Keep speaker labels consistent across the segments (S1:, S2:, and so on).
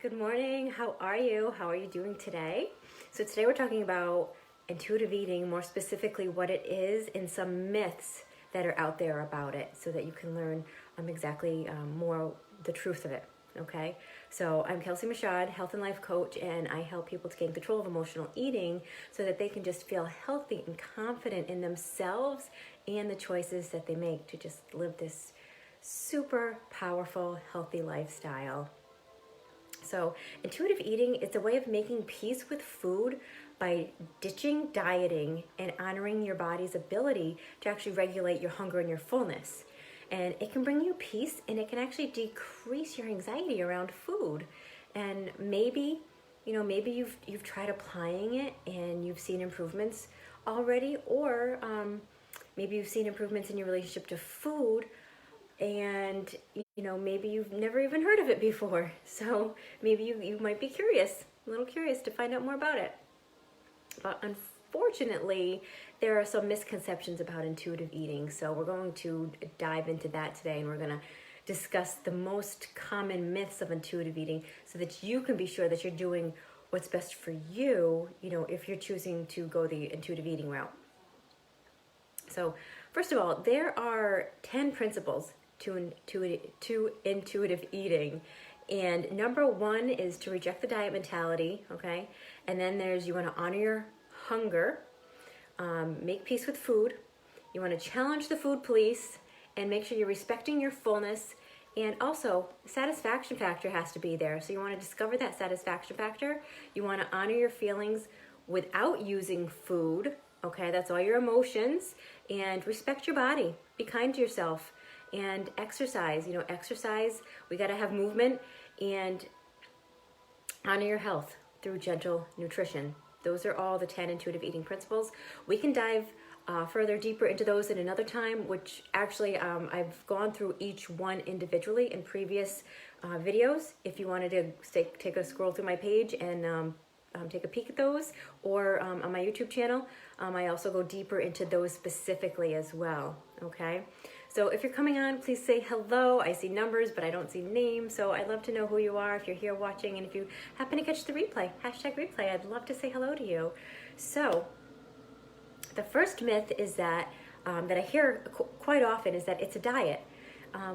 S1: Good morning. How are you? How are you doing today? So today we're talking about intuitive eating, more specifically what it is and some myths that are out there about it so that you can learn exactly more the truth of it. Okay, so I'm Kelsie Michaud, health and life coach, and I help people to gain control of emotional eating so that they can just feel healthy and confident in themselves and the choices that they make to just live this super powerful, healthy lifestyle. So, intuitive eating, it's a way of making peace with food by ditching dieting and honoring your body's ability to actually regulate your hunger and your fullness. And it can bring you peace and it can actually decrease your anxiety around food. And maybe you've tried applying it and you've seen improvements already, or maybe you've seen improvements in your relationship to food, and maybe you've never even heard of it before, so maybe you might be a little curious to find out more about it. But unfortunately, there are some misconceptions about intuitive eating, so we're going to dive into that today, and we're going to discuss the most common myths of intuitive eating so that you can be sure that you're doing what's best for you, if you're choosing to go the intuitive eating route. So first of all, there are 10 principles to intuitive eating. And number one is to reject the diet mentality, okay? And then you want to honor your hunger, make peace with food, you want to challenge the food police, and make sure you're respecting your fullness. And also, satisfaction factor has to be there. So you want to discover that satisfaction factor. You want to honor your feelings without using food, okay? That's all your emotions. And respect your body. Be kind to yourself. And exercise, we got to have movement, and honor your health through gentle nutrition. Those are all the 10 intuitive eating principles. We can dive further deeper into those in another time, which actually I've gone through each one individually in previous videos. If you wanted to take a scroll through my page and take a peek at those, or on my YouTube channel, I also go deeper into those specifically as well, okay? So if you're coming on, please say hello. I see numbers, but I don't see names, so I'd love to know who you are if you're here watching, and if you happen to catch the replay, #replay, I'd love to say hello to you. So the first myth is that I hear quite often is that it's a diet.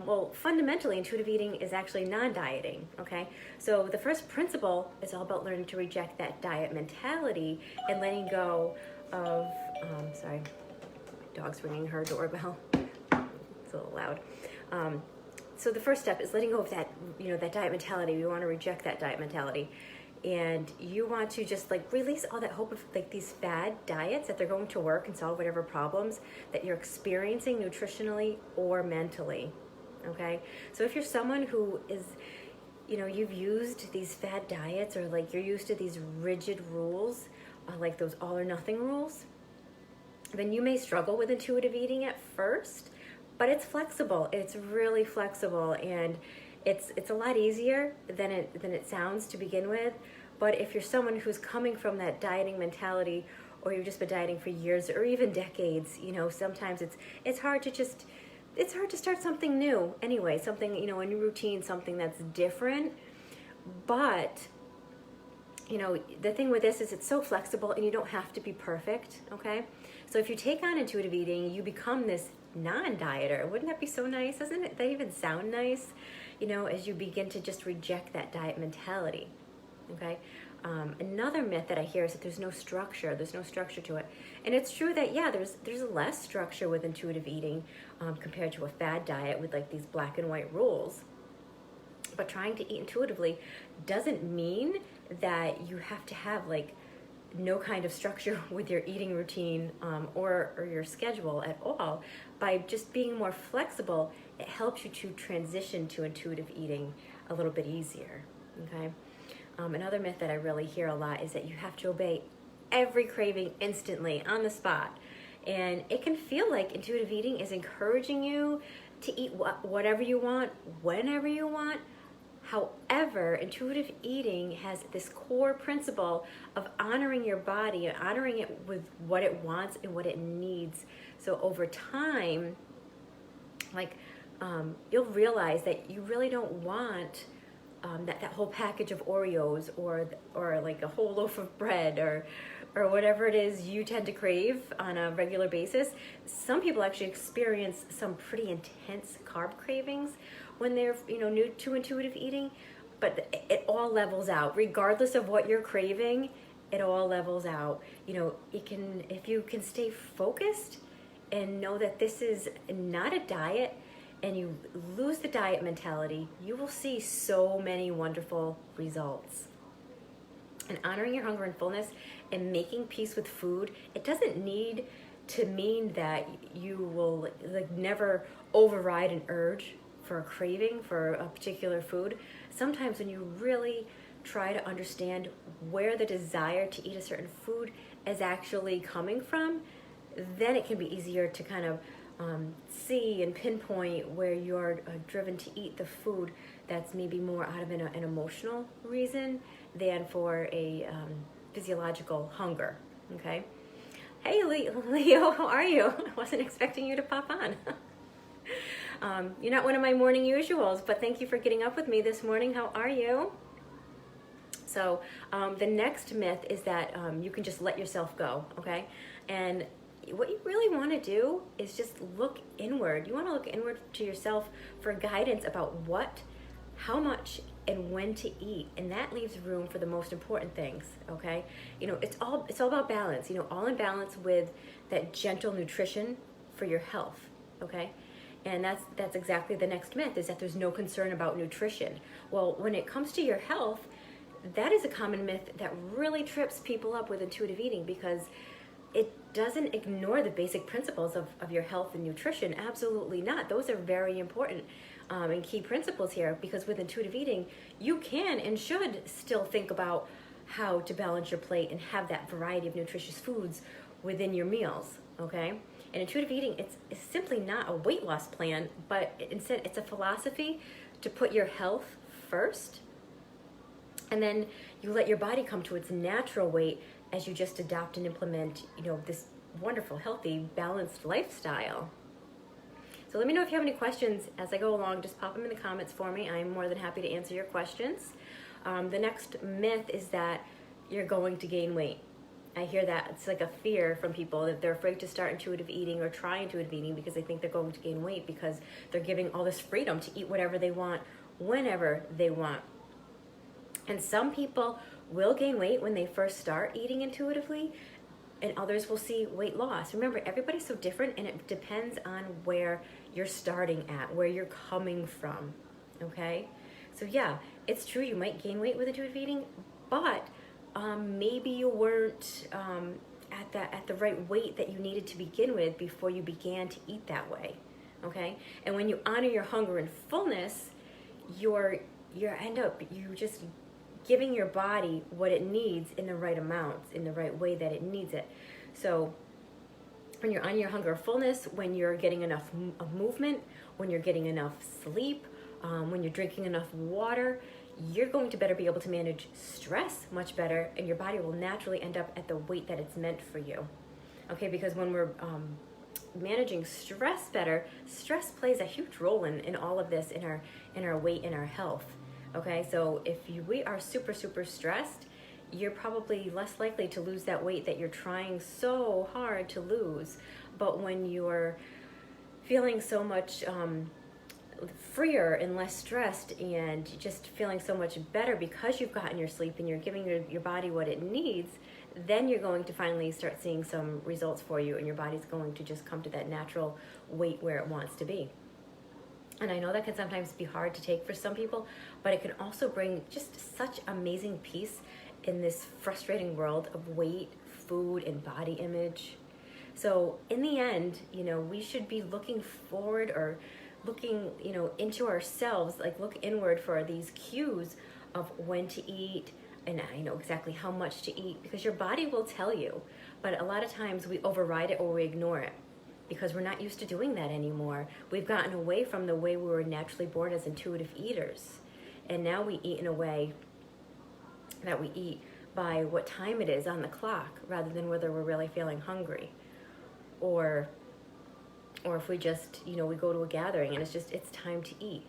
S1: Well, fundamentally, intuitive eating is actually non-dieting, okay? So the first principle is all about learning to reject that diet mentality and letting go of, sorry, dog's ringing her doorbell. It's a little loud. So the first step is letting go of that, that diet mentality. You want to reject that diet mentality. And you want to just release all that hope of these fad diets that they're going to work and solve whatever problems that you're experiencing nutritionally or mentally. Okay, so if you're someone who is, you've used these fad diets, or you're used to these rigid rules, like those all or nothing rules, then you may struggle with intuitive eating at first, but it's flexible. It's really flexible, and it's a lot easier than it sounds to begin with. But if you're someone who's coming from that dieting mentality, or you've just been dieting for years or even decades, sometimes it's hard to start something new anyway, something, a new routine, something that's different. But, the thing with this is it's so flexible and you don't have to be perfect, okay? So if you take on intuitive eating, you become this non-dieter. Wouldn't that be so nice? Doesn't it? That even sound nice? As you begin to just reject that diet mentality, okay? Another myth that I hear is that there's no structure. There's no structure to it. And it's true that, yeah, there's less structure with intuitive eating compared to a fad diet with these black and white rules. But trying to eat intuitively doesn't mean that you have to have no kind of structure with your eating routine or your schedule at all. By just being more flexible, it helps you to transition to intuitive eating a little bit easier, okay? Another myth that I really hear a lot is that you have to obey every craving instantly, on the spot. And it can feel like intuitive eating is encouraging you to eat whatever you want, whenever you want. However, intuitive eating has this core principle of honoring your body and honoring it with what it wants and what it needs. So over time, you'll realize that you really don't want that whole package of Oreos or like a whole loaf of bread or whatever it is you tend to crave on a regular basis. Some people actually experience some pretty intense carb cravings when they're new to intuitive eating, but it all levels out regardless of what you're craving. It all levels out. If you can stay focused and know that this is not a diet, and you lose the diet mentality, you will see so many wonderful results. And honoring your hunger and fullness and making peace with food, it doesn't need to mean that you will never override an urge for a craving for a particular food. Sometimes when you really try to understand where the desire to eat a certain food is actually coming from, then it can be easier to kind of see and pinpoint where you're driven to eat the food that's maybe more out of an emotional reason than for a physiological hunger. Okay. Hey Leo, how are you? I wasn't expecting you to pop on. You're not one of my morning usuals, but thank you for getting up with me this morning. How are you? So the next myth is that you can just let yourself go, okay? And what you really want to do is just look inward. You want to look inward to yourself for guidance about what, how much, and when to eat, and that leaves room for the most important things. Okay, it's all about balance. All in balance with that gentle nutrition for your health. Okay, and that's exactly the next myth, is that there's no concern about nutrition. Well, when it comes to your health, that is a common myth that really trips people up with intuitive eating, because it doesn't ignore the basic principles of your health and nutrition. Absolutely not. Those are very important and key principles here, because with intuitive eating, you can and should still think about how to balance your plate and have that variety of nutritious foods within your meals, okay? And intuitive eating, it's simply not a weight loss plan, but instead it's a philosophy to put your health first, and then you let your body come to its natural weight as you just adopt and implement, this wonderful, healthy, balanced lifestyle. So let me know if you have any questions as I go along. Just pop them in the comments for me. I'm more than happy to answer your questions. The next myth is that you're going to gain weight. I hear that. It's like a fear from people that they're afraid to start intuitive eating or try intuitive eating because they think they're going to gain weight, because they're giving all this freedom to eat whatever they want, whenever they want. And some people will gain weight when they first start eating intuitively, and others will see weight loss. Remember, everybody's so different, and it depends on where you're starting at, where you're coming from, okay? So yeah, it's true, you might gain weight with intuitive eating, but maybe you weren't at the right weight that you needed to begin with before you began to eat that way, okay? And when you honor your hunger and fullness, you just giving your body what it needs in the right amounts, in the right way that it needs it. So when you're on your hunger or fullness, when you're getting enough movement, when you're getting enough sleep, when you're drinking enough water, you're going to better be able to manage stress much better, and your body will naturally end up at the weight that it's meant for you. Okay, because when we're managing stress better, stress plays a huge role in all of this, in our weight and our health. Okay, so if we are super, super stressed, you're probably less likely to lose that weight that you're trying so hard to lose. But when you're feeling so much freer and less stressed and just feeling so much better because you've gotten your sleep and you're giving your body what it needs, then you're going to finally start seeing some results for you, and your body's going to just come to that natural weight where it wants to be. And I know that can sometimes be hard to take for some people, but it can also bring just such amazing peace in this frustrating world of weight, food, and body image. So in the end, we should be looking forward, or looking, into ourselves, like look inward for these cues of when to eat, and I know exactly how much to eat, because your body will tell you. But a lot of times we override it or we ignore it, because we're not used to doing that anymore. We've gotten away from the way we were naturally born as intuitive eaters. And now we eat in a way that we eat by what time it is on the clock, rather than whether we're really feeling hungry. Or if we just, we go to a gathering and it's time to eat,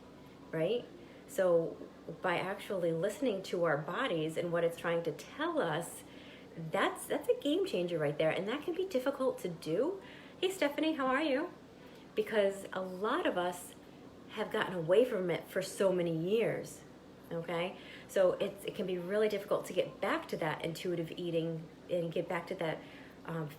S1: right? So by actually listening to our bodies and what it's trying to tell us, that's a game changer right there. And that can be difficult to do. Hey, Stephanie, how are you? Because a lot of us have gotten away from it for so many years. Okay, so it can be really difficult to get back to that intuitive eating and get back to that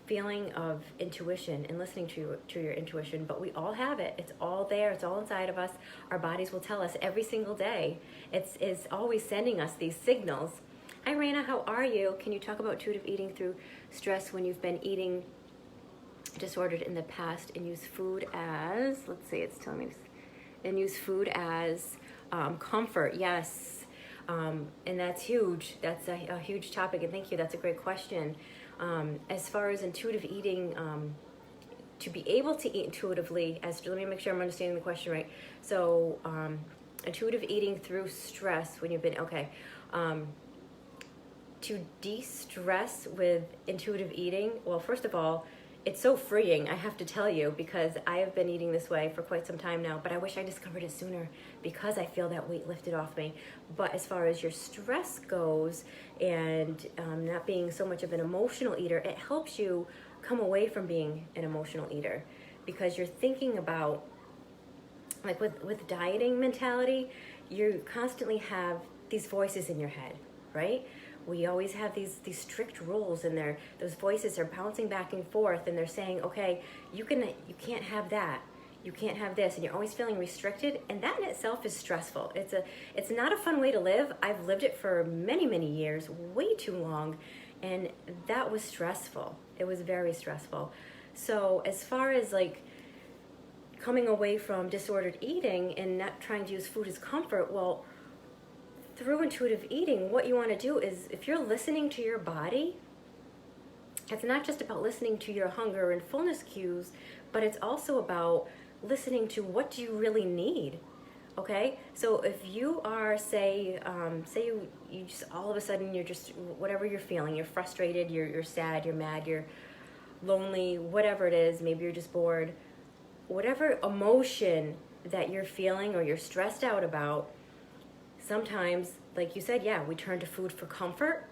S1: feeling of intuition and listening to your intuition. But we all have it. It's all there. It's all inside of us. Our bodies will tell us every single day. It's always sending us these signals. Hi, Raina, how are you? Can you talk about intuitive eating through stress when you've been eating disordered in the past and use food as, let's see, it's telling me, and use food as comfort? Yes. And that's huge. That's a huge topic, and thank you. That's a great question. As far as intuitive eating, to be able to eat intuitively, let me make sure I'm understanding the question right. So, intuitive eating through stress when you've been, to de-stress with intuitive eating, well, first of all, it's so freeing, I have to tell you, because I have been eating this way for quite some time now, but I wish I discovered it sooner because I feel that weight lifted off me. But as far as your stress goes and not being so much of an emotional eater, it helps you come away from being an emotional eater because you're thinking about, like with dieting mentality, you constantly have these voices in your head, right? We always have these strict rules, and those voices are bouncing back and forth, and they're saying, okay, you can't have that, you can't have this, and you're always feeling restricted, and that in itself is stressful. It's not a fun way to live. I've lived it for many, many years, way too long, and that was stressful. It was very stressful. So as far as like coming away from disordered eating and not trying to use food as comfort, well, through intuitive eating, what you want to do is, if you're listening to your body, it's not just about listening to your hunger and fullness cues, but it's also about listening to what do you really need. Okay, so if you are, say you just all of a sudden you're just, whatever you're feeling, you're frustrated, you're sad, you're mad, you're lonely, whatever it is, maybe you're just bored, whatever emotion that you're feeling or you're stressed out about, sometimes, like you said, we turn to food for comfort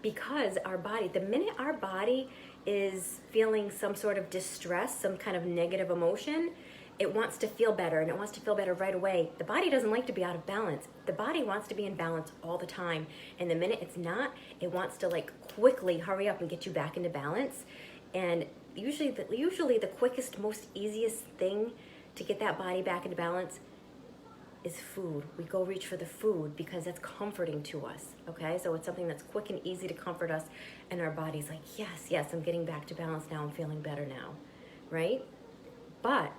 S1: because our body, the minute our body is feeling some sort of distress, some kind of negative emotion, it wants to feel better, and it wants to feel better right away. The body doesn't like to be out of balance. The body wants to be in balance all the time. And the minute it's not, it wants to like quickly hurry up and get you back into balance. And usually the quickest, most easiest thing to get that body back into balance is food. We go reach for the food because that's comforting to us, okay? So it's something that's quick and easy to comfort us, and our body's like, yes, I'm getting back to balance now, I'm feeling better now, right? But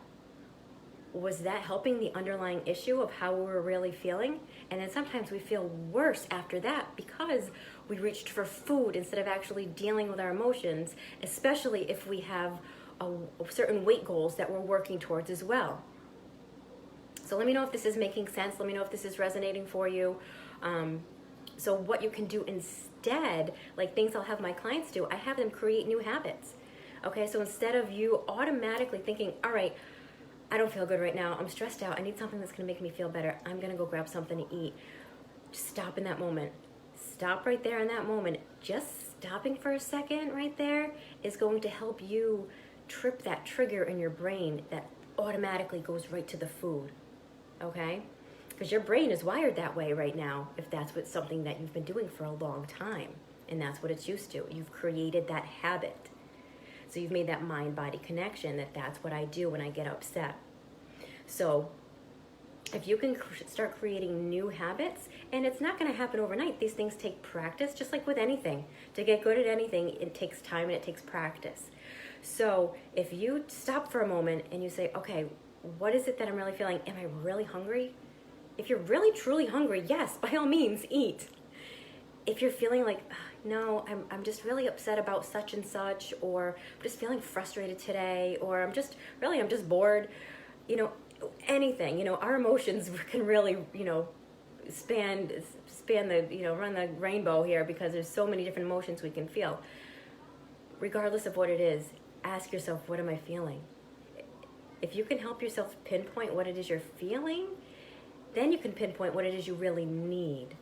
S1: was that helping the underlying issue of how we were really feeling? And then sometimes we feel worse after that because we reached for food instead of actually dealing with our emotions, especially if we have certain weight goals that we're working towards as well. So let me know if this is making sense. Let me know if this is resonating for you. So what you can do instead, like things I'll have my clients do, I have them create new habits. Okay, so instead of you automatically thinking, all right, I don't feel good right now, I'm stressed out, I need something that's gonna make me feel better, I'm gonna go grab something to eat. Just stop in that moment. Stop right there in that moment. Just stopping for a second right there is going to help you trip that trigger in your brain that automatically goes right to the food. Okay? Because your brain is wired that way right now, if that's what something that you've been doing for a long time, and that's what it's used to. You've created that habit. So you've made that mind-body connection that that's what I do when I get upset. So if you can start creating new habits, and it's not going to happen overnight. These things take practice, just like with anything. To get good at anything, it takes time and it takes practice. So if you stop for a moment and you say, okay, what is it that I'm really feeling? Am I really hungry? If you're really, truly hungry, yes, by all means, eat. If you're feeling like, no, I'm just really upset about such and such, or I'm just feeling frustrated today, or I'm just bored, anything, our emotions can really, span the, run the rainbow here, because there's so many different emotions we can feel. Regardless of what it is, ask yourself, what am I feeling? If you can help yourself pinpoint what it is you're feeling, then you can pinpoint what it is you really need.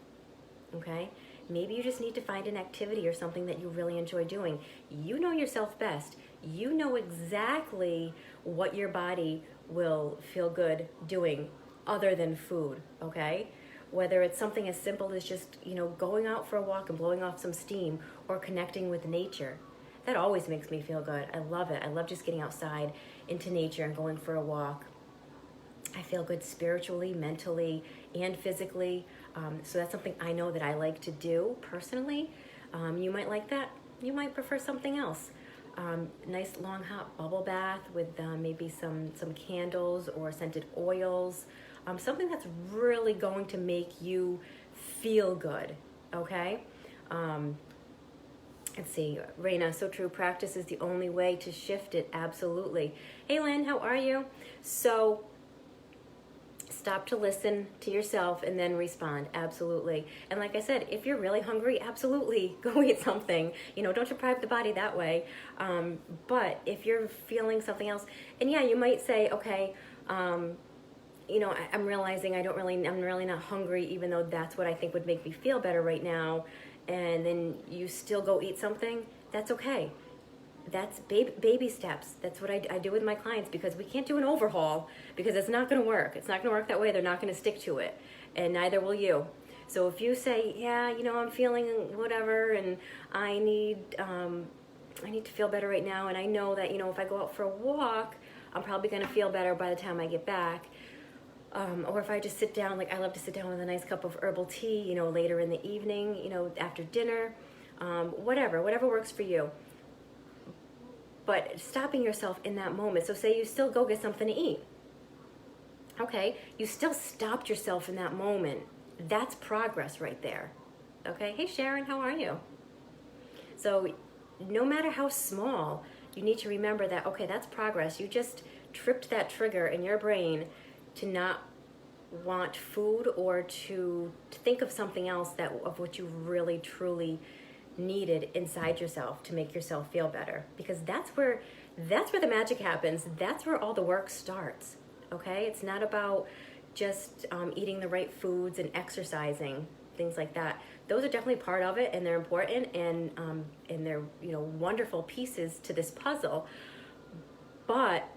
S1: Okay? Maybe you just need to find an activity or something that you really enjoy doing. You know yourself best. You know exactly what your body will feel good doing other than food, okay? Whether it's something as simple as just, going out for a walk and blowing off some steam, or connecting with nature. That always makes me feel good. I love it. I love just getting outside into nature and going for a walk. I feel good spiritually, mentally, and physically. So that's something I know that I like to do personally. You might like that. You might prefer something else. Nice long hot bubble bath with maybe some candles or scented oils. Something that's really going to make you feel good, okay? Let's see, Raina, so true. Practice is the only way to shift it. Absolutely. Hey, Lynn, how are you? So stop to listen to yourself and then respond. Absolutely. And like I said, if you're really hungry, absolutely go eat something. Don't deprive the body that way. But if you're feeling something else, and yeah, you might say, okay, I'm realizing I'm really not hungry, even though that's what I think would make me feel better right now. And then you still go eat something. That's okay. That's baby steps. That's what I do with my clients, because we can't do an overhaul, because it's not going to work. It's not going to work that way. They're not going to stick to it, and neither will you. So if you say, yeah, I'm feeling whatever, and I need to feel better right now, and I know that, if I go out for a walk, I'm probably going to feel better by the time I get back. Or if I just sit down, like I love to sit down with a nice cup of herbal tea, later in the evening, after dinner, whatever works for you. But stopping yourself in that moment. So say you still go get something to eat. Okay, you still stopped yourself in that moment. That's progress right there. Okay, hey Sharon, how are you? So no matter how small, you need to remember that, okay, that's progress. You just tripped that trigger in your brain to not want food, or to think of something else of what you really truly needed inside yourself to make yourself feel better, because that's where the magic happens. That's where all the work starts. Okay, it's not about just eating the right foods and exercising, things like that. Those are definitely part of it, and they're important, and they're wonderful pieces to this puzzle. But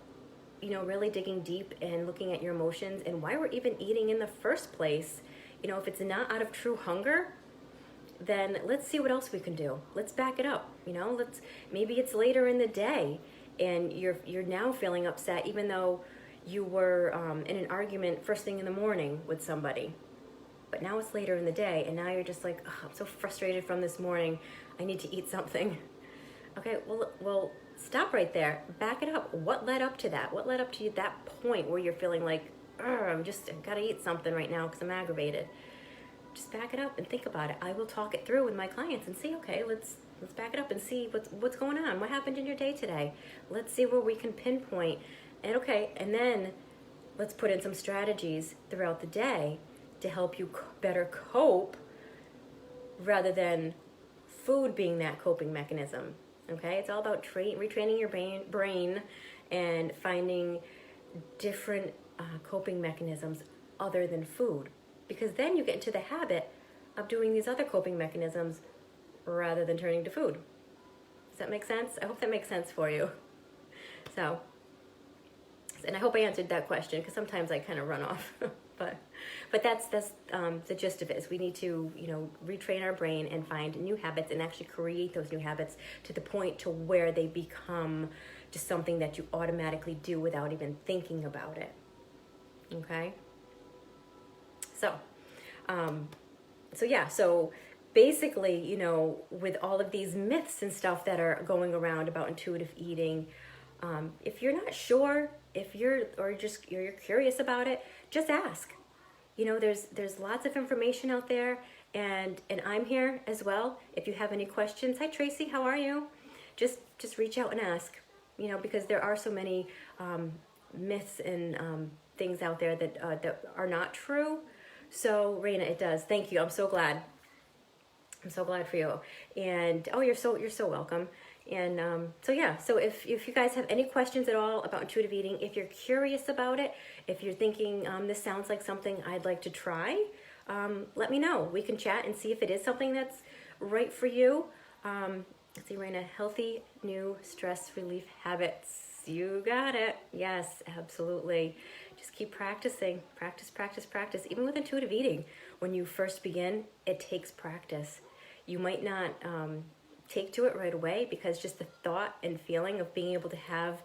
S1: really digging deep and looking at your emotions and why we're even eating in the first place. If it's not out of true hunger, then let's see what else we can do. Let's back it up. Maybe it's later in the day and you're now feeling upset, even though you were in an argument first thing in the morning with somebody. But now it's later in the day, and now you're just like, oh, I'm so frustrated from this morning. I need to eat something. Okay, well, stop right there. Back it up. What led up to that? What led up to that point where you're feeling like, I've got to eat something right now because I'm aggravated? Just back it up and think about it. I will talk it through with my clients and see, okay, let's back it up and see what's going on. What happened in your day today? Let's see where we can pinpoint. And then let's put in some strategies throughout the day to help you better cope, rather than food being that coping mechanism. Okay, it's all about retraining your brain and finding different coping mechanisms other than food, because then you get into the habit of doing these other coping mechanisms rather than turning to food. Does that make sense? I hope that makes sense for you. So, and I hope I answered that question, because sometimes I kind of run off. But that's the gist of it. Is we need to retrain our brain and find new habits, and actually create those new habits to the point to where they become just something that you automatically do without even thinking about it. Okay. So basically, with all of these myths and stuff that are going around about intuitive eating, if you're not sure, if you're curious about it, just ask. There's lots of information out there, and I'm here as well. If you have any questions, hi Tracy, how are you? Just reach out and ask. Because there are so many myths and things out there that are not true. So Raina, it does. Thank you. I'm so glad for you. And you're so welcome. And so yeah, so if you guys have any questions at all about intuitive eating, if you're curious about it, if you're thinking this sounds like something I'd like to try, let me know. We can chat and see if it is something that's right for you. Let's see, Raina, healthy new stress relief habits. You got it. Yes, absolutely. Just keep practicing. Practice, practice, practice. Even with intuitive eating, when you first begin, it takes practice. You might not take to it right away, because just the thought and feeling of being able to have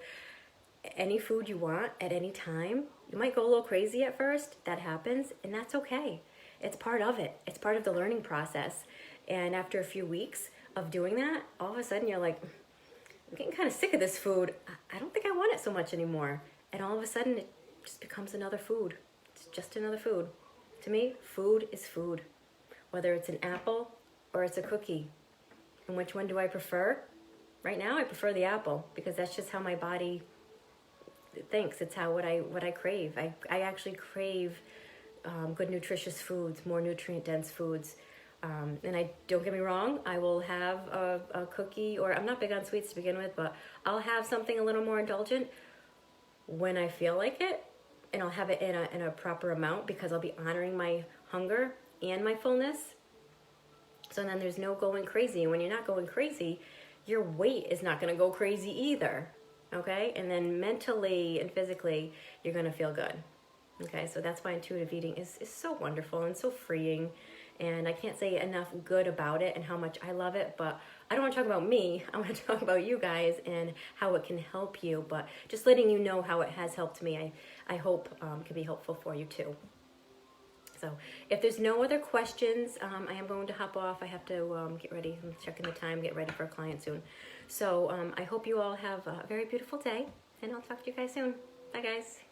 S1: any food you want at any time, you might go a little crazy at first. That happens, and that's okay. It's part of it. It's part of the learning process. And after a few weeks of doing that, all of a sudden you're like, I'm getting kind of sick of this food. I don't think I want it so much anymore. And all of a sudden it just becomes another food. It's just another food. To me, food is food. Whether it's an apple or it's a cookie. And which one do I prefer? Right now I prefer the apple, because that's just how my body thinks. It's how what I crave. I actually crave good nutritious foods, more nutrient dense foods. And I don't get me wrong, I will have a cookie, or I'm not big on sweets to begin with, but I'll have something a little more indulgent when I feel like it, and I'll have it in a proper amount, because I'll be honoring my hunger and my fullness. So then there's no going crazy. And when you're not going crazy, your weight is not going to go crazy either. Okay? And then mentally and physically, you're going to feel good. Okay? So that's why intuitive eating is so wonderful and so freeing. And I can't say enough good about it and how much I love it. But I don't want to talk about me. I want to talk about you guys and how it can help you. But just letting you know how it has helped me, I hope can be helpful for you too. So if there's no other questions, I am going to hop off. I have to get ready. I'm checking the time, get ready for a client soon. So I hope you all have a very beautiful day, and I'll talk to you guys soon. Bye, guys.